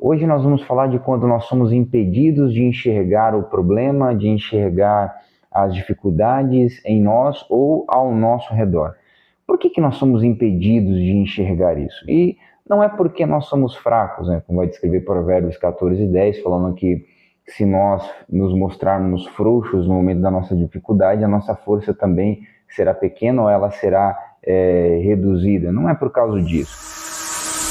Hoje nós vamos falar de quando nós somos impedidos de enxergar o problema, de enxergar as dificuldades em nós ou ao nosso redor. Por que nós somos impedidos de enxergar isso? E não é porque nós somos fracos, né? Como vai descrever Provérbios 14:10, falando que se nós nos mostrarmos frouxos no momento da nossa dificuldade, a nossa força também será pequena ou ela será reduzida. Não é por causa disso.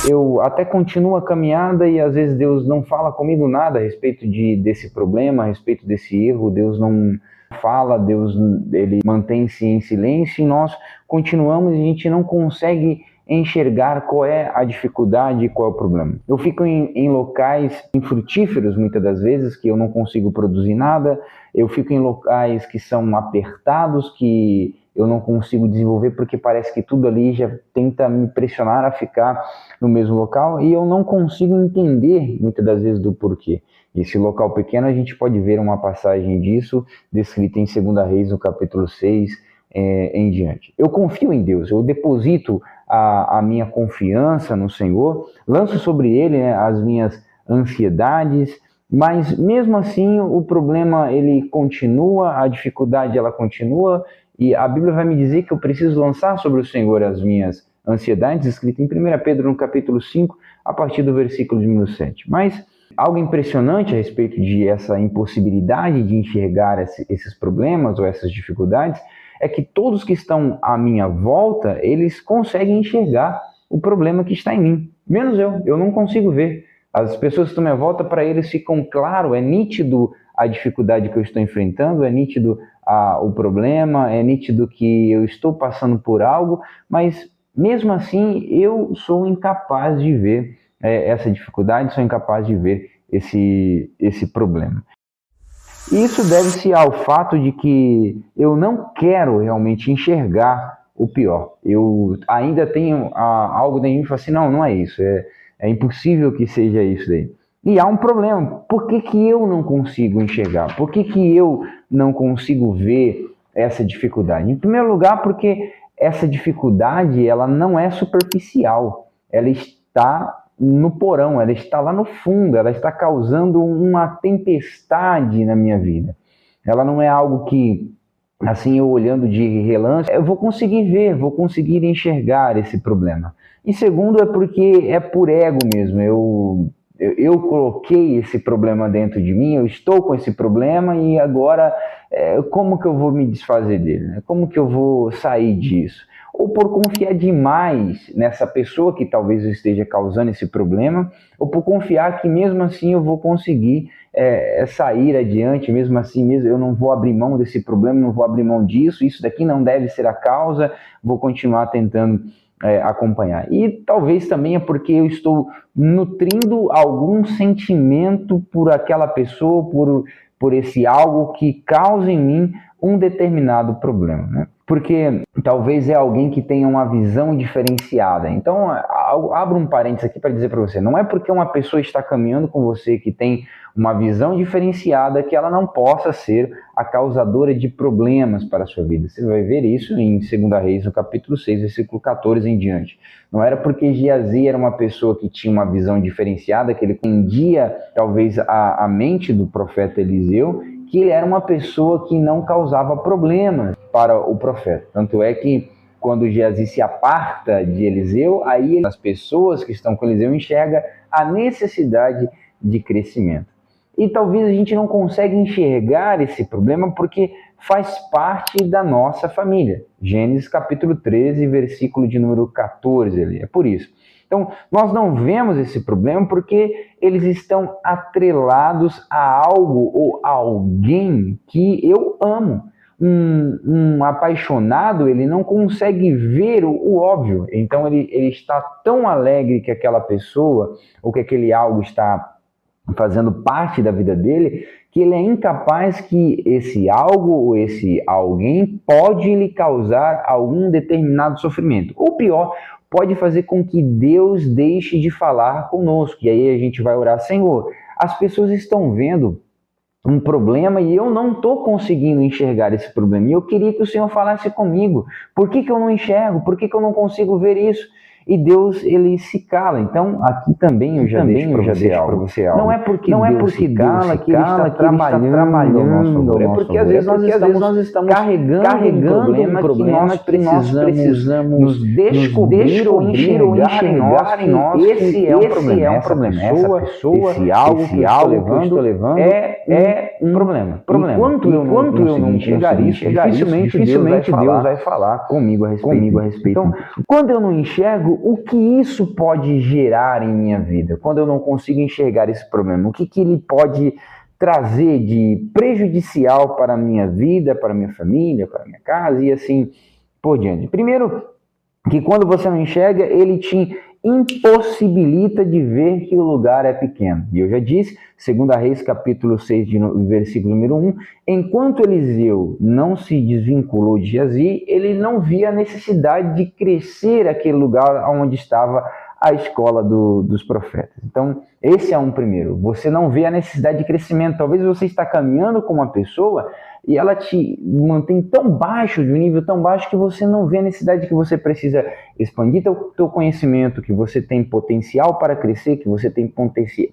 Eu até continuo a caminhada e às vezes Deus não fala comigo nada a respeito desse problema, a respeito desse erro. Deus não fala, Deus ele mantém-se em silêncio e nós continuamos e a gente não consegue enxergar qual é a dificuldade e qual é o problema. Eu fico em locais infrutíferos muitas das vezes, que eu não consigo produzir nada, eu fico em locais que são apertados, que eu não consigo desenvolver porque parece que tudo ali já tenta me pressionar a ficar no mesmo local e eu não consigo entender muitas das vezes do porquê. Esse local pequeno a gente pode ver uma passagem disso descrita em 2 Reis, no capítulo 6, em diante. Eu confio em Deus, eu deposito a minha confiança no Senhor, lanço sobre Ele, né, as minhas ansiedades, mas mesmo assim o problema ele continua, a dificuldade ela continua, e a Bíblia vai me dizer que eu preciso lançar sobre o Senhor as minhas ansiedades, escrito em 1 Pedro, no capítulo 5, a partir do versículo de número 7. Mas algo impressionante a respeito de essa impossibilidade de enxergar esses problemas ou essas dificuldades é que todos que estão à minha volta, eles conseguem enxergar o problema que está em mim. Menos eu não consigo ver. As pessoas que estão à minha volta, para eles ficam claro, é nítido a dificuldade que eu estou enfrentando, é nítido o problema, é nítido que eu estou passando por algo, mas mesmo assim eu sou incapaz de ver essa dificuldade, sou incapaz de ver esse problema. Isso deve-se ao fato de que eu não quero realmente enxergar o pior. Eu ainda tenho algo dentro de mim que fala assim, não é isso, é impossível que seja isso daí. E há um problema, por que eu não consigo enxergar? Por que eu não consigo ver essa dificuldade? Em primeiro lugar, porque essa dificuldade ela não é superficial, ela está no porão, ela está lá no fundo, ela está causando uma tempestade na minha vida. Ela não é algo que, assim, eu olhando de relance, eu vou conseguir ver, vou conseguir enxergar esse problema. E segundo, é porque é por ego mesmo, eu coloquei esse problema dentro de mim, eu estou com esse problema e agora como que eu vou me desfazer dele? Como que eu vou sair disso? Ou por confiar demais nessa pessoa que talvez esteja causando esse problema, ou por confiar que mesmo assim eu vou conseguir sair adiante, mesmo assim mesmo eu não vou abrir mão desse problema, não vou abrir mão disso, isso daqui não deve ser a causa, vou continuar tentando acompanhar. E talvez também é porque eu estou nutrindo algum sentimento por aquela pessoa, por esse algo que causa em mim um determinado problema, né? Porque talvez é alguém que tenha uma visão diferenciada. Então, abro um parênteses aqui para dizer para você, não é porque uma pessoa está caminhando com você que tem uma visão diferenciada que ela não possa ser a causadora de problemas para a sua vida. Você vai ver isso em 2 Reis, no capítulo 6, versículo 14 em diante. Não era porque Geazi era uma pessoa que tinha uma visão diferenciada, que ele entendia talvez a mente do profeta Eliseu, que ele era uma pessoa que não causava problemas para o profeta. Tanto é que quando Geazi se aparta de Eliseu, aí as pessoas que estão com Eliseu enxergam a necessidade de crescimento. E talvez a gente não consiga enxergar esse problema porque faz parte da nossa família. Gênesis capítulo 13, versículo de número 14, ali. É por isso. Então, nós não vemos esse problema porque eles estão atrelados a algo ou a alguém que eu amo. Um apaixonado, ele não consegue ver o óbvio. Então, ele está tão alegre que aquela pessoa ou que aquele algo está fazendo parte da vida dele, que ele é incapaz que esse algo ou esse alguém pode lhe causar algum determinado sofrimento. Ou pior, pode fazer com que Deus deixe de falar conosco. E aí a gente vai orar, Senhor, as pessoas estão vendo um problema e eu não estou conseguindo enxergar esse problema. E eu queria que o Senhor falasse comigo. Por que eu não enxergo? Por que eu não consigo ver isso? e Deus, ele se cala. Então, aqui também eu já deixo para você algo. Não é porque Deus se cala que ele está trabalhando ao nosso favor. É porque às vezes nós estamos carregando um problema que nós precisamos nos descobrir ou enxergar em nós. Esse é um problema. Essa pessoa, esse algo que eu estou levando é um problema. Enquanto eu não enxergar isso, dificilmente Deus vai falar comigo a respeito. Então, quando eu não enxergo, o que isso pode gerar em minha vida? Quando eu não consigo enxergar esse problema, o que ele pode trazer de prejudicial para a minha vida, para a minha família, para a minha casa e assim por diante? Primeiro, que quando você não enxerga, ele te impossibilita de ver que o lugar é pequeno. E eu já disse, 2 Reis, capítulo 6, versículo número 1, enquanto Eliseu não se desvinculou de Geazi, ele não via a necessidade de crescer aquele lugar onde estava a escola dos profetas. Então, esse é um primeiro. Você não vê a necessidade de crescimento. Talvez você está caminhando com uma pessoa e ela te mantém tão baixo, de um nível tão baixo, que você não vê a necessidade que você precisa expandir teu conhecimento, que você tem potencial para crescer, que você tem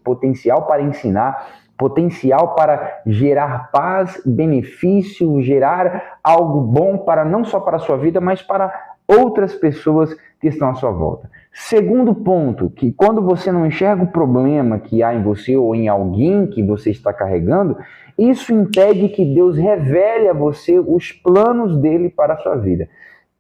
potencial para ensinar, potencial para gerar paz, benefício, gerar algo bom para não só para a sua vida, mas para outras pessoas que estão à sua volta. Segundo ponto, que quando você não enxerga o problema que há em você ou em alguém que você está carregando, isso impede que Deus revele a você os planos dele para a sua vida.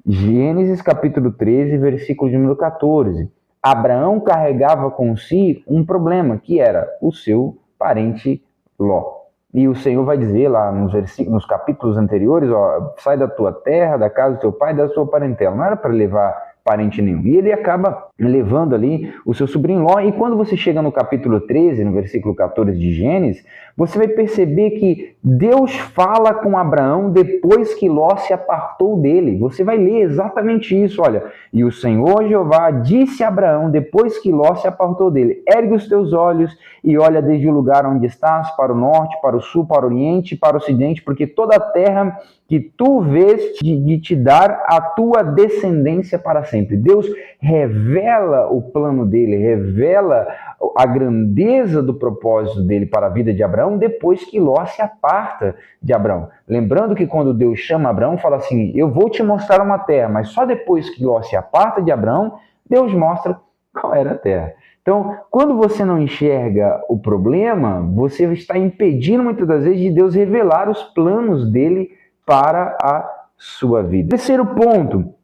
Gênesis capítulo 13, versículo número 14. Abraão carregava com si um problema, que era o seu parente Ló. E o Senhor vai dizer lá nos capítulos anteriores, ó, sai da tua terra, da casa do teu pai, da sua parentela. Não era para levar parente nenhum. E ele acaba levando ali o seu sobrinho Ló. E quando você chega no capítulo 13, no versículo 14 de Gênesis, você vai perceber que Deus fala com Abraão depois que Ló se apartou dele. Você vai ler exatamente isso, olha. E o Senhor Jeová disse a Abraão depois que Ló se apartou dele: ergue os teus olhos e olha desde o lugar onde estás, para o norte, para o sul, para o oriente, para o ocidente, porque toda a terra que tu vês de te dar a tua descendência para sempre. Deus revela o plano dele, revela a grandeza do propósito dele para a vida de Abraão depois que Ló se aparta de Abraão. Lembrando que quando Deus chama Abraão, fala assim: eu vou te mostrar uma terra, mas só depois que Ló se aparta de Abraão, Deus mostra qual era a terra. Então, quando você não enxerga o problema, você está impedindo muitas das vezes de Deus revelar os planos dele para a sua vida. Terceiro ponto,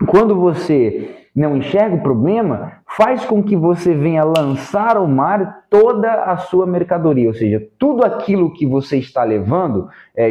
quando você não enxerga o problema, faz com que você venha lançar ao mar toda a sua mercadoria, ou seja, tudo aquilo que você está levando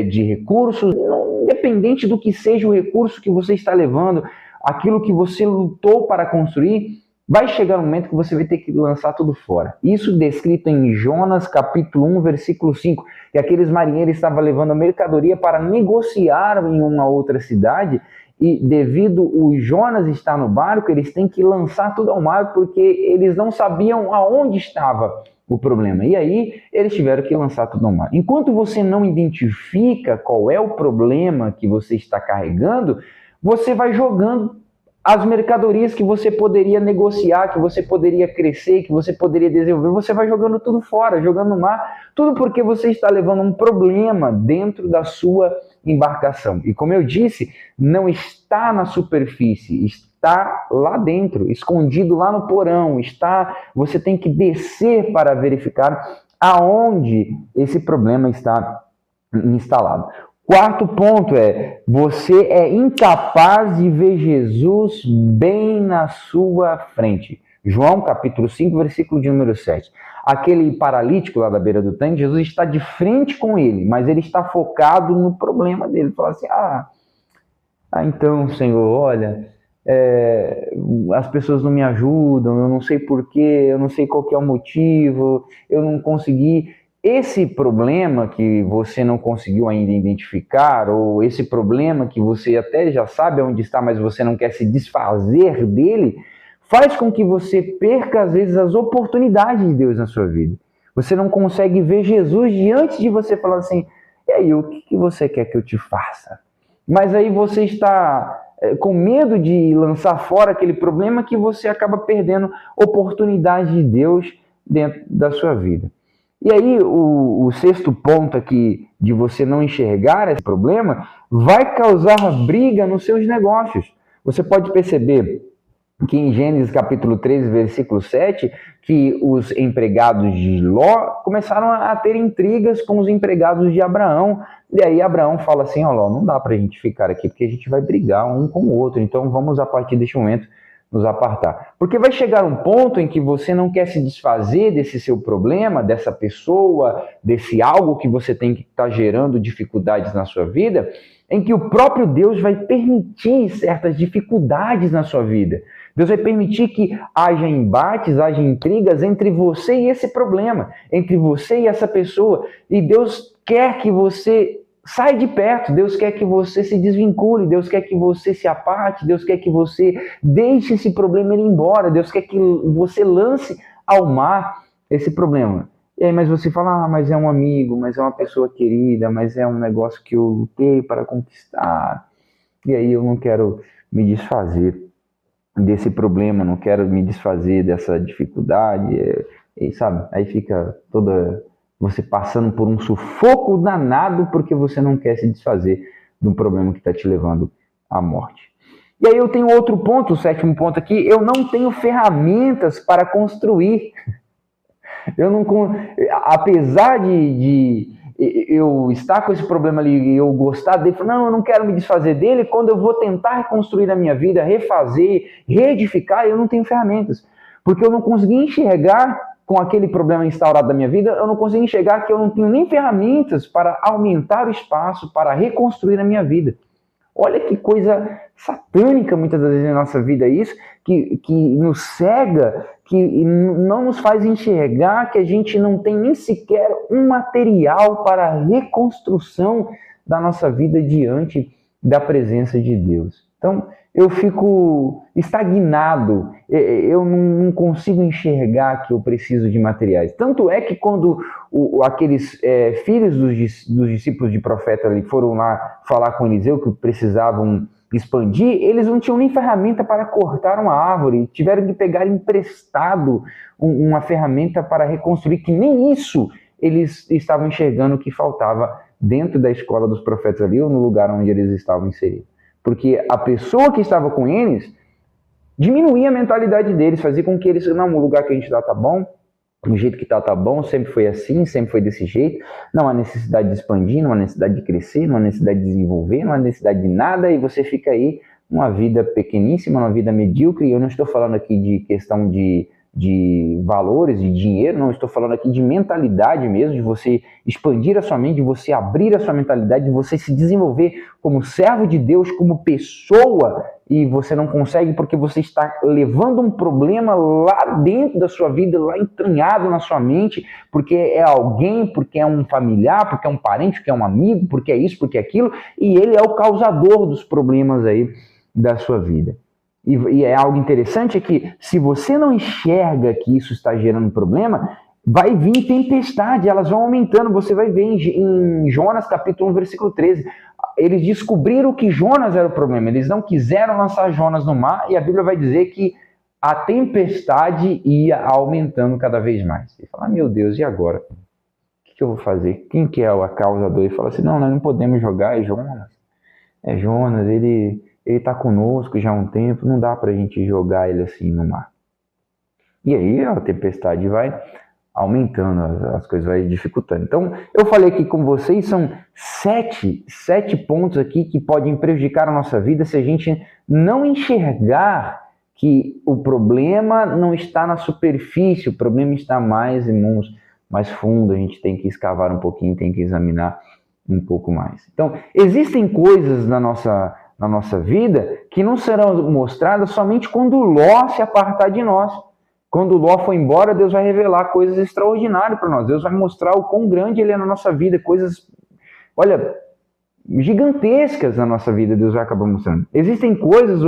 de recursos, independente do que seja o recurso que você está levando, aquilo que você lutou para construir, vai chegar um momento que você vai ter que lançar tudo fora. Isso descrito em Jonas capítulo 1, versículo 5, que aqueles marinheiros estavam levando a mercadoria para negociar em uma outra cidade, e devido o Jonas estar no barco, eles têm que lançar tudo ao mar, porque eles não sabiam aonde estava o problema. E aí eles tiveram que lançar tudo ao mar. Enquanto você não identifica qual é o problema que você está carregando, você vai jogando as mercadorias que você poderia negociar, que você poderia crescer, que você poderia desenvolver, você vai jogando tudo fora, jogando no mar, tudo porque você está levando um problema dentro da sua embarcação. E como eu disse, não está na superfície, está lá dentro, escondido lá no porão, você tem que descer para verificar aonde esse problema está instalado. Quarto ponto você é incapaz de ver Jesus bem na sua frente. João capítulo 5, versículo de número 7. Aquele paralítico lá da beira do tanque, Jesus está de frente com ele, mas ele está focado no problema dele. Ele fala assim, então, Senhor, olha, as pessoas não me ajudam, eu não sei porquê, eu não sei qual que é o motivo, eu não consegui... Esse problema que você não conseguiu ainda identificar, ou esse problema que você até já sabe onde está, mas você não quer se desfazer dele, faz com que você perca, às vezes, as oportunidades de Deus na sua vida. Você não consegue ver Jesus diante de você falando assim, e aí, o que você quer que eu te faça? Mas aí você está com medo de lançar fora aquele problema, que você acaba perdendo oportunidade de Deus dentro da sua vida. E aí, o sexto ponto aqui de você não enxergar esse problema vai causar briga nos seus negócios. Você pode perceber que em Gênesis capítulo 13, versículo 7, que os empregados de Ló começaram a ter intrigas com os empregados de Abraão. E aí Abraão fala assim: ó, Ló, não dá para a gente ficar aqui porque a gente vai brigar um com o outro, então vamos a partir deste momento nos apartar. Porque vai chegar um ponto em que você não quer se desfazer desse seu problema, dessa pessoa, desse algo que você tem que estar gerando dificuldades na sua vida, em que o próprio Deus vai permitir certas dificuldades na sua vida. Deus vai permitir que haja embates, haja intrigas entre você e esse problema, entre você e essa pessoa. E Deus quer que você saia de perto, Deus quer que você se desvincule, Deus quer que você se aparte, Deus quer que você deixe esse problema ir embora, Deus quer que você lance ao mar esse problema. E aí, mas você fala, mas é um amigo, mas é uma pessoa querida, mas é um negócio que eu lutei para conquistar. E aí eu não quero me desfazer desse problema, não quero me desfazer dessa dificuldade, e sabe, aí fica toda você passando por um sufoco danado porque você não quer se desfazer de um problema que está te levando à morte. E aí eu tenho outro ponto, o sétimo ponto aqui: eu não tenho ferramentas para construir. Eu não, apesar de eu estar com esse problema ali e eu gostar dele, não, eu não quero me desfazer dele. Quando eu vou tentar reconstruir a minha vida, refazer, reedificar, eu não tenho ferramentas, porque eu não consegui enxergar com aquele problema instaurado da minha vida, eu não consegui enxergar que eu não tenho nem ferramentas para aumentar o espaço, para reconstruir a minha vida. Olha que coisa satânica muitas das vezes na nossa vida isso, que nos cega, que não nos faz enxergar que a gente não tem nem sequer um material para a reconstrução da nossa vida diante da presença de Deus. Então, eu fico estagnado, eu não consigo enxergar que eu preciso de materiais. Tanto é que quando aqueles filhos dos discípulos de profeta ali foram lá falar com Eliseu que precisavam expandir, eles não tinham nem ferramenta para cortar uma árvore, tiveram que pegar emprestado uma ferramenta para reconstruir, que nem isso eles estavam enxergando que faltava dentro da escola dos profetas ali, ou no lugar onde eles estavam inseridos. Porque a pessoa que estava com eles diminuía a mentalidade deles, fazia com que eles, não, o lugar que a gente está tá bom, do jeito que tá bom, sempre foi assim, sempre foi desse jeito, não há necessidade de expandir, não há necessidade de crescer, não há necessidade de desenvolver, não há necessidade de nada, e você fica aí numa vida pequeníssima, uma vida medíocre. E eu não estou falando aqui de questão de valores, de dinheiro, não, estou falando aqui de mentalidade mesmo, de você expandir a sua mente, de você abrir a sua mentalidade, de você se desenvolver como servo de Deus, como pessoa, e você não consegue porque você está levando um problema lá dentro da sua vida, lá entranhado na sua mente, porque é alguém, porque é um familiar, porque é um parente, porque é um amigo, porque é isso, porque é aquilo, e ele é o causador dos problemas aí da sua vida. E é algo interessante é que se você não enxerga que isso está gerando problema, vai vir tempestade, elas vão aumentando. Você vai ver em Jonas capítulo 1, versículo 13, eles descobriram que Jonas era o problema, eles não quiseram lançar Jonas no mar, e a Bíblia vai dizer que a tempestade ia aumentando cada vez mais. Você fala, meu Deus, e agora? O que eu vou fazer? Quem que é a causador? E fala assim, não, nós não podemos jogar, é Jonas. É Jonas, ele está conosco já há um tempo, não dá para a gente jogar ele assim no mar. E aí a tempestade vai aumentando, as coisas vai dificultando. Então, eu falei aqui com vocês, são sete pontos aqui que podem prejudicar a nossa vida se a gente não enxergar que o problema não está na superfície, o problema está mais fundo, a gente tem que escavar um pouquinho, tem que examinar um pouco mais. Então, existem coisas na nossa vida que não serão mostradas somente quando Ló se apartar de nós. Quando Ló for embora, Deus vai revelar coisas extraordinárias para nós. Deus vai mostrar o quão grande Ele é na nossa vida, coisas, olha, gigantescas na nossa vida, Deus vai acabar mostrando. Existem coisas,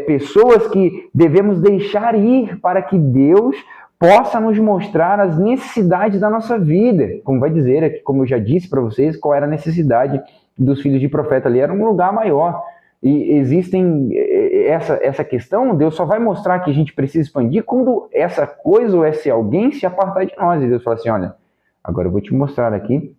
pessoas que devemos deixar ir para que Deus possa nos mostrar as necessidades da nossa vida. Como vai dizer aqui, como eu já disse para vocês, qual era a necessidade dos filhos de profeta ali, era um lugar maior. E existem essa questão, Deus só vai mostrar que a gente precisa expandir quando essa coisa ou esse alguém se apartar de nós. E Deus fala assim, olha, agora eu vou te mostrar aqui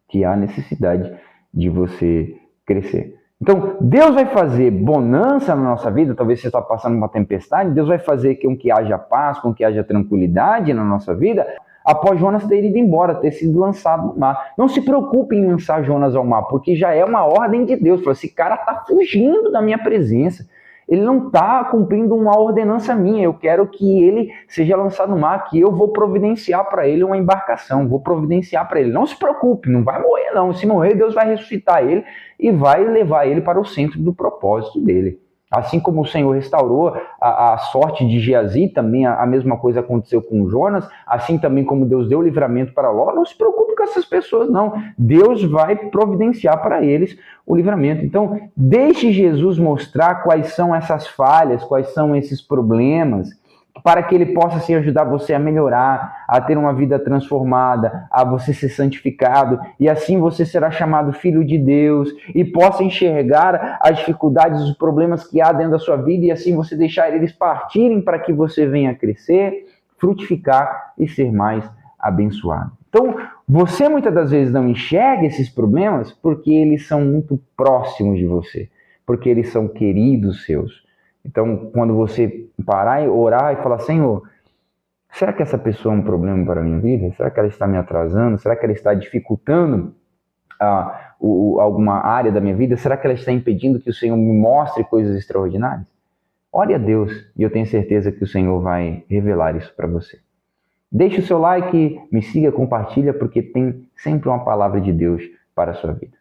que há necessidade de você crescer. Então, Deus vai fazer bonança na nossa vida, talvez você está passando uma tempestade, Deus vai fazer com que haja paz, com que haja tranquilidade na nossa vida, após Jonas ter ido embora, ter sido lançado no mar. Não se preocupe em lançar Jonas ao mar, porque já é uma ordem de Deus. Esse cara está fugindo da minha presença. Ele não está cumprindo uma ordenança minha. Eu quero que ele seja lançado no mar, que eu vou providenciar para ele uma embarcação, vou providenciar para ele. Não se preocupe, não vai morrer não. Se morrer, Deus vai ressuscitar ele e vai levar ele para o centro do propósito dele. Assim como o Senhor restaurou a sorte de Geazi, também a mesma coisa aconteceu com Jonas, assim também como Deus deu livramento para Ló, não se preocupe com essas pessoas não, Deus vai providenciar para eles o livramento. Então, deixe Jesus mostrar quais são essas falhas, quais são esses problemas, para que ele possa assim, ajudar você a melhorar, a ter uma vida transformada, a você ser santificado, e assim você será chamado filho de Deus, e possa enxergar as dificuldades, os problemas que há dentro da sua vida, e assim você deixar eles partirem para que você venha crescer, frutificar e ser mais abençoado. Então, você muitas das vezes não enxerga esses problemas porque eles são muito próximos de você, porque eles são queridos seus. Então, quando você parar e orar e falar, Senhor, será que essa pessoa é um problema para a minha vida? Será que ela está me atrasando? Será que ela está dificultando alguma área da minha vida? Será que ela está impedindo que o Senhor me mostre coisas extraordinárias? Ore a Deus e eu tenho certeza que o Senhor vai revelar isso para você. Deixe o seu like, me siga, compartilha, porque tem sempre uma palavra de Deus para a sua vida.